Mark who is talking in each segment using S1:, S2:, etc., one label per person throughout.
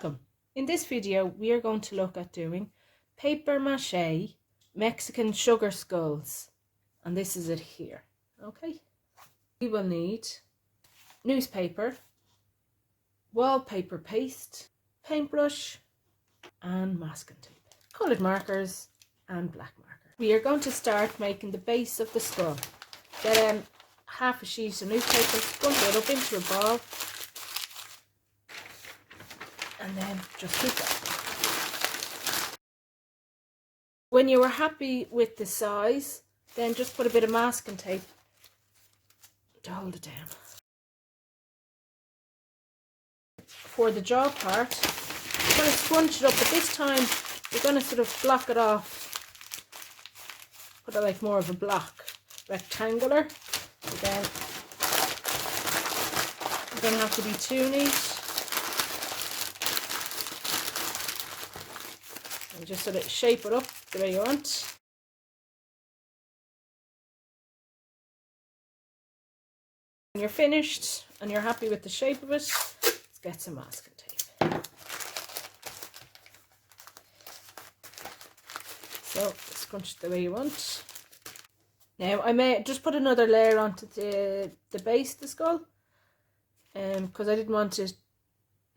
S1: Welcome. In this video we are going to look at doing paper mache Mexican sugar skulls, and this is it here. Okay, we will need newspaper, wallpaper paste, paintbrush and masking tape, coloured markers and black marker. We are going to start making the base of the skull. Get half a sheet of newspaper, crumple it up into a ball, and then just keep that. When you are happy with the size, then just put a bit of masking tape to hold it down. For the jaw part, you're going to scrunch it up, but this time you're going to sort of block it off. Put it like more of a block, rectangular. So then you're going to have to be too neat. And just sort of shape it up the way you want. When you're finished and you're happy with the shape of it, let's get some masking tape. So scrunch it the way you want. Now I may just put another layer onto the base of the skull, because I didn't want it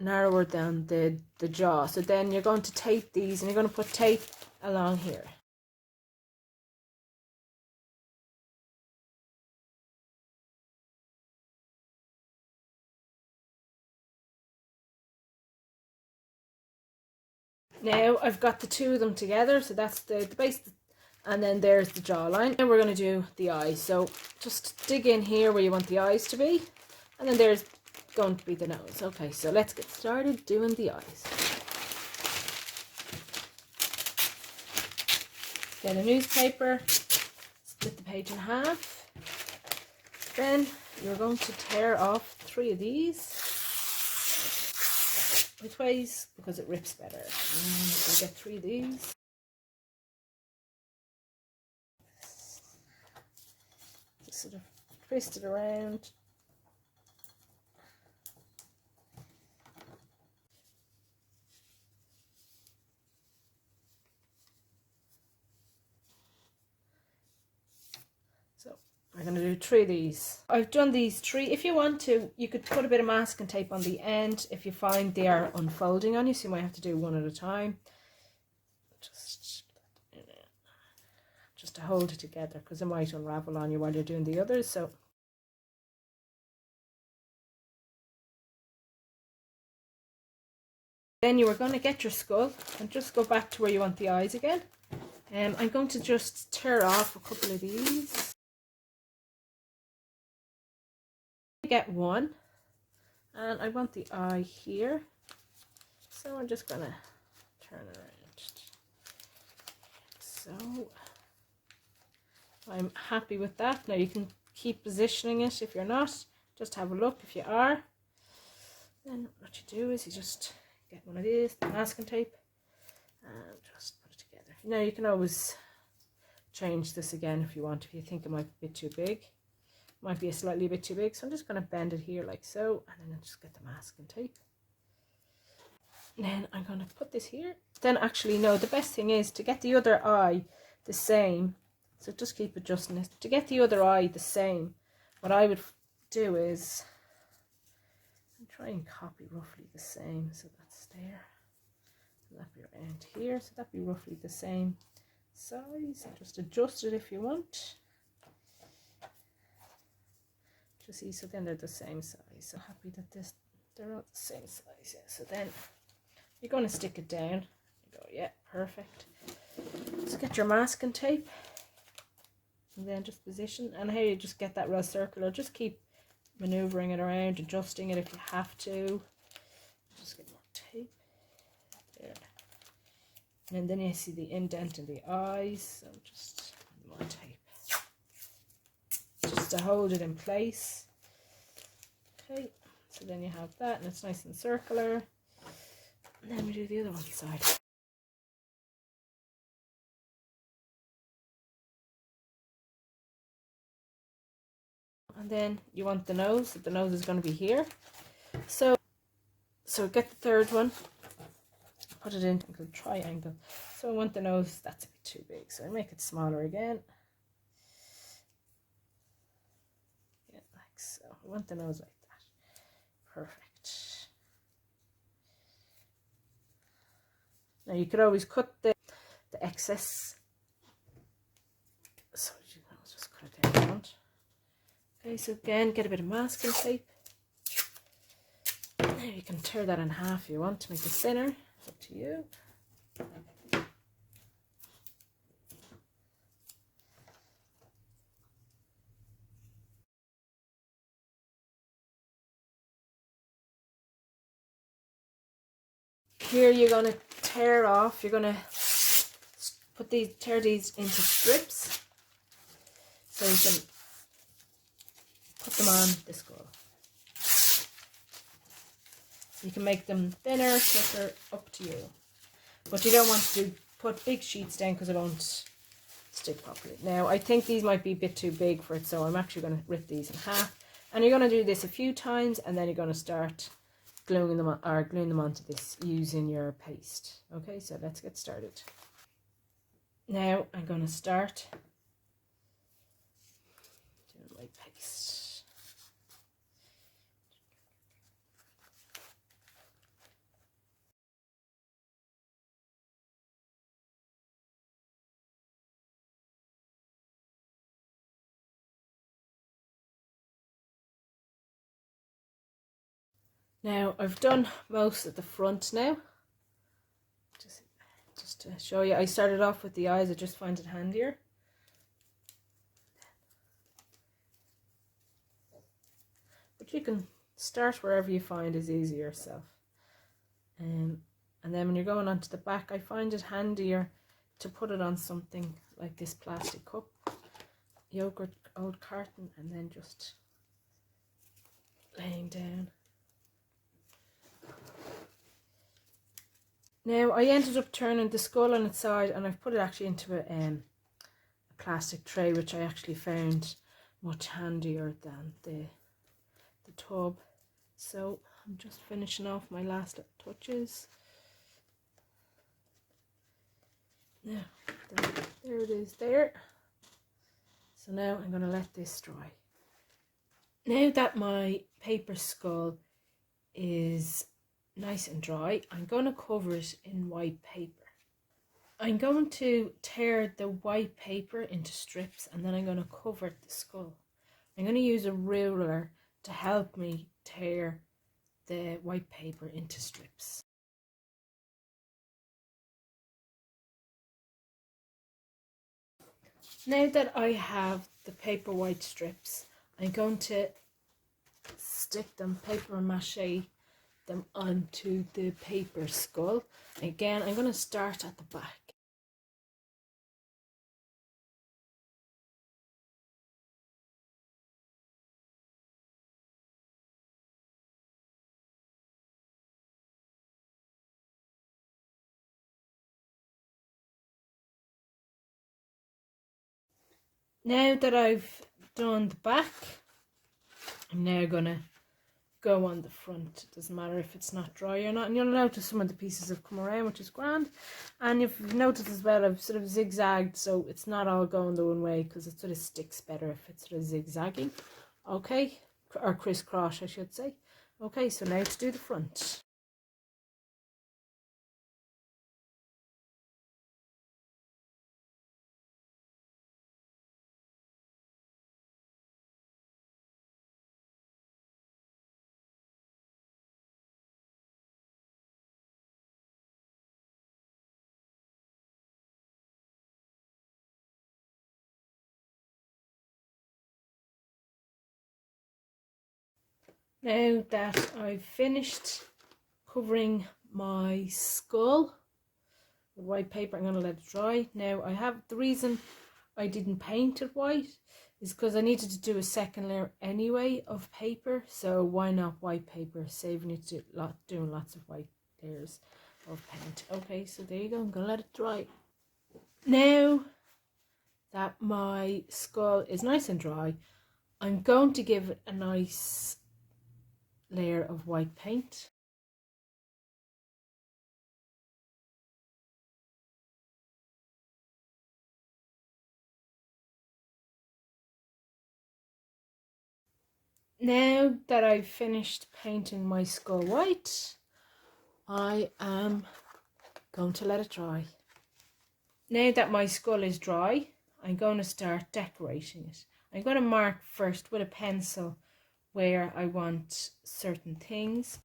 S1: narrower than the jaw. So then you're going to tape these, and you're going to put tape along here. Now I've got the two of them together, so that's the base, and then there's the jawline. And we're going to do the eyes. So just dig in here where you want the eyes to be, and then there's going to be the nose. Okay, so let's get started doing the eyes. Get a newspaper, split the page in half. Then you're going to tear off 3 of these which ways, because it rips better. So get 3 of these. Just sort of twist it around. So I'm going to do 3 of these. I've done these 3. If you want to, you could put a bit of masking tape on the end if you find they are unfolding on you, so you might have to do one at a time. Just to hold it together, because it might unravel on you while you're doing the others. So then you are going to get your skull and just go back to where you want the eyes again. I'm going to just tear off a couple of these. Get one, and I want the eye here, so I'm just going to turn it around. So I'm happy with that. Now you can keep positioning it. If you're not, just have a look. If you are, then what you do is you just get one of these, the masking tape, and just put it together. Now you can always change this again if you want, if you think it might be a bit too big. Might be slightly a bit too big, so I'm just going to bend it here like so, and then I'll just get the masking tape. And then I'm going to put this here. Then actually, no, the best thing is to get the other eye the same. So just keep adjusting it. To get the other eye the same, what I would do is try and copy roughly the same. So that's there. And that'd be around here. So that'd be roughly the same size. And just adjust it if you want. Just see, so then they're the same size. So happy that they're all the same size. Yeah. So then you're going to stick it down. You go, yeah, perfect. So get your masking tape. And then just position, and here you just get that real circular. Just keep maneuvering it around, adjusting it if you have to. Just get more tape there, and then you see the indent in the eyes, so just more tape just to hold it in place. Okay, so then you have that, and it's nice and circular. And then we do the other one side. And then you want the nose, so the nose is going to be here. So get the third one, put it into a triangle. So I want the nose, that's a bit too big, so I make it smaller again. Yeah, like so. I want the nose like that. Perfect. Now you could always cut the excess. So you can just cut it down front. Okay, so again, get a bit of masking tape. Now you can tear that in half if you want to make it thinner. It's up to you. Here you're going to tear off, you're going to tear these into strips so you can put them on the skull. You can make them thinner, thicker, up to you. But you don't want to put big sheets down because it won't stick properly. Now I think these might be a bit too big for it, so I'm actually going to rip these in half. And you're going to do this a few times, and then you're going to start gluing them onto this using your paste. Okay, so let's get started. Now I'm going to start doing my paste. Now I've done most of the front now. Just to show you, I started off with the eyes, I just find it handier. But you can start wherever you find is easier yourself. And then when you're going onto the back, I find it handier to put it on something like this plastic cup, yogurt, old carton, and then just laying down. Now I ended up turning the skull on its side, and I've put it actually into a plastic tray, which I actually found much handier than the tub. So I'm just finishing off my last little touches. Now there it is there. So now I'm going to let this dry. Now that my paper skull is nice and dry, I'm going to cover it in white paper. I'm going to tear the white paper into strips, and then I'm going to cover the skull. I'm going to use a ruler to help me tear the white paper into strips. Now that I have the paper white strips, I'm going to stick them, paper mache them onto the paper skull. Again, I'm going to start at the back. Now that I've done the back, I'm now going to go on the front. It doesn't matter if it's not dry or not, and you'll notice some of the pieces have come around, which is grand. And if you've noticed as well, I've sort of zigzagged, so it's not all going the one way, because it sort of sticks better if it's sort of zigzagging. Okay, or crisscross I should say. Okay, so now to do the front. Now that I've finished covering my skull with white paper, I'm going to let it dry. Now I have, the reason I didn't paint it white is because I needed to do a second layer anyway of paper, so why not white paper, saving you doing lots of white layers of paint. Okay, so there you go, I'm going to let it dry. Now that my skull is nice and dry, I'm going to give it a nice layer of white paint. Now that I've finished painting my skull white, I am going to let it dry. Now that my skull is dry, I'm going to start decorating it. I'm going to mark first with a pencil where I want certain things.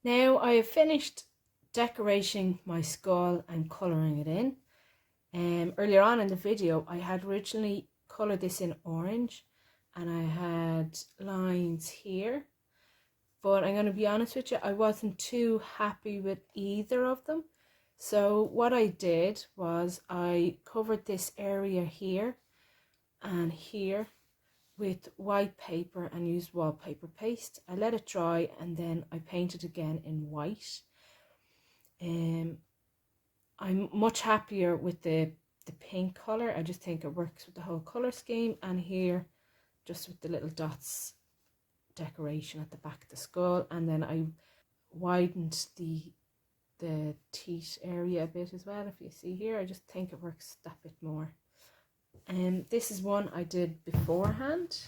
S1: Now I have finished decorating my skull and colouring it in. Earlier on in the video, I had originally coloured this in orange and I had lines here. But I'm going to be honest with you, I wasn't too happy with either of them. So what I did was I covered this area here and here with white paper and used wallpaper paste. I let it dry and then I painted again in white. I'm much happier with the pink colour. I just think it works with the whole colour scheme, and here just with the little dots decoration at the back of the skull, and then I widened the teeth area a bit as well. If you see here, I just think it works that bit more. And this is one I did beforehand,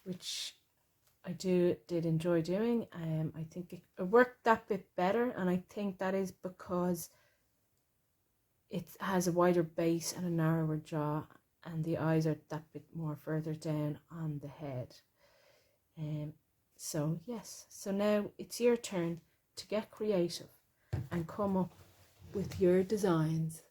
S1: which I did enjoy doing. I think it worked that bit better, and I think that is because it has a wider base and a narrower jaw, and the eyes are that bit more further down on the head. So yes, so now it's your turn to get creative and come up with your designs.